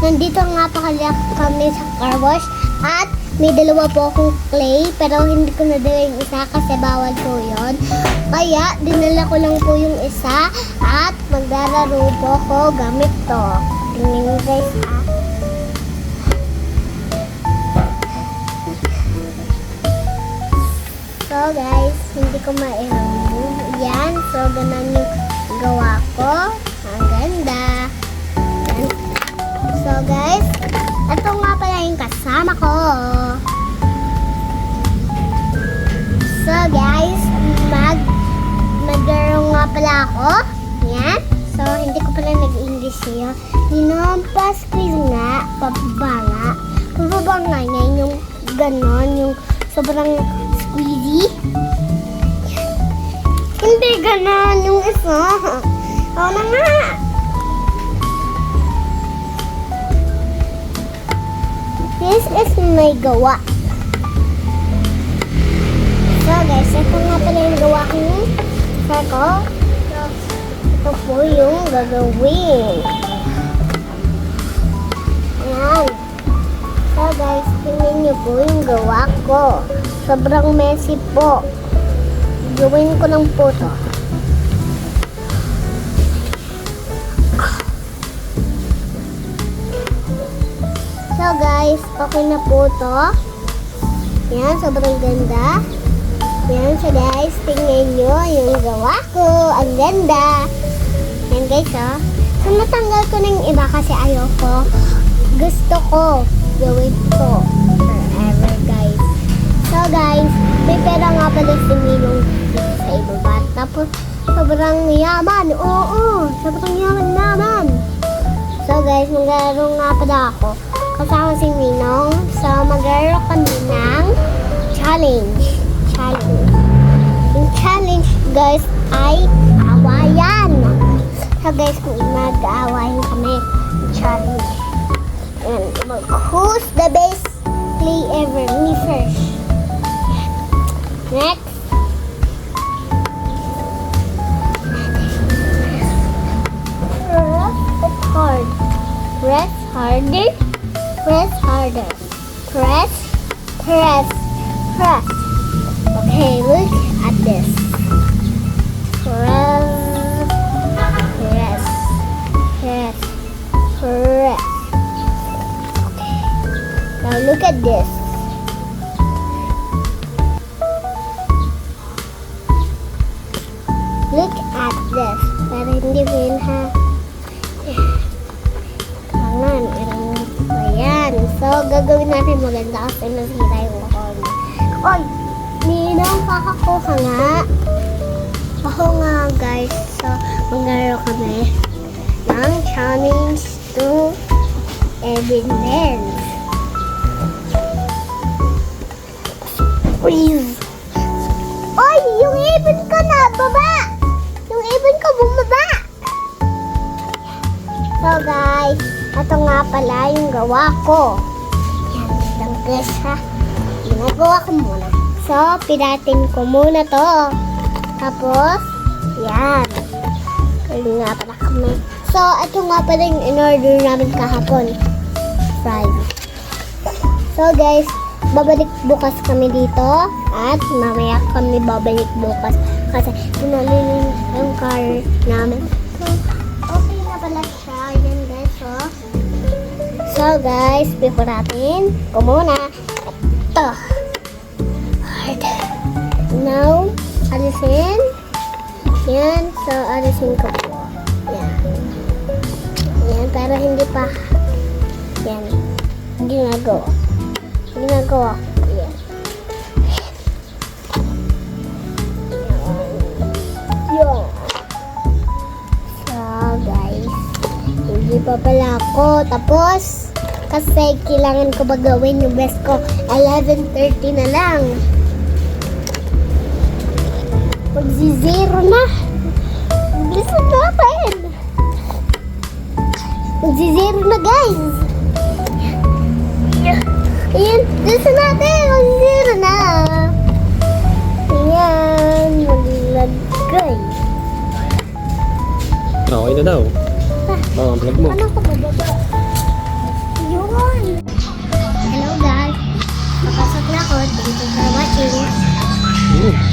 nandito nga pala kami sa car wash at may dalawa po akong clay pero hindi ko nadala yung isa kasi bawal po yun. Kaya dinala ko lang po yung isa at maglalaro po ako gamit to. Tingnan nyo guys ha. So guys, hindi ko ma-remove. Yan, so ganun yung gawa ko. Ang ganda. Yan. So guys, ito nga pala yung kasama ko. So guys, maglaro nga pala ako. Yan. So hindi ko pala nag-English yun. Ninampas quiz nga, pababa nga. Pababa nga niya yung ganon, yung sobrang squeezy. Hindi ganon yung isa. Oo na nga. This is my gawa. So guys, ito nga pala yung gawa ko. So, ito po yung gagawin. Ayan. So guys, tingnan nyo po yung gawa ko. Sobrang messy po. Gawin ko lang po to. So guys, okay na po to. Yan, sobrang ganda. Yan, so guys, tingnan nyo yung gawa ko. Ang ganda. Yan guys, oh. So natanggal ko na yung iba kasi ayoko. Gusto ko gawin to forever guys. So guys, may pera nga pala si Ninong dito sa ibaba. Tapos sobrang yaman. Oo, sobrang yaman naman. So guys, maglaro nga pala ako. Kasama si Ninong. So maglaro kami ng challenge. Yung challenge guys ay awayan. So guys, mag-aawayan kami. Challenge. And who's the best play ever? Me first. Next. It's hard. Press harder. Press harder. Press. Okay, look at this. Press. Okay. Now look at this. Look at this. Pero hindi ko yun ha. Tangan, ayan. So, gagawin natin maganda kasi nasira yung wall. Oy! Ninong, kakakuha nga. Ako nga guys. So, maglaro kami ng challenge to evidence. Please. Oy! Yung ibon ko na! Baba! Yung ibon ko bumaba! So guys, ito nga pala yung gawa ko. Yan, lang guys ha. Ginagawa ko muna. So, piratin ko muna to. Tapos, yan. Kali nga pala kami. So, ito nga pala yung in-order namin kahapon. Fried. So guys, babalik bukas kami dito. At mamaya kami babalik bukas. Kasi pinalinin yung car namin. So, okay na pala siya. Yan guys, oh. So guys, before natin, kumuna. Ito. Hard. Now, alisin. Yan. So, alisin ko po. Yan. Yan, pero hindi pa. Yan. Ginagawa ko. Yan. Yan. So, guys. Hindi pa pala ako. Tapos, kasi kailangan ko ba gawin yung best ko. 11:30 na lang. Magzi-zero na. Bilisan natin. Magzi-zero na guys. Ayan, bilisan natin. Magzi-zero na. Ayan, maglagay. Okay na daw. Oo, ang vlog mo. Ano ko bababa? natin. Yun.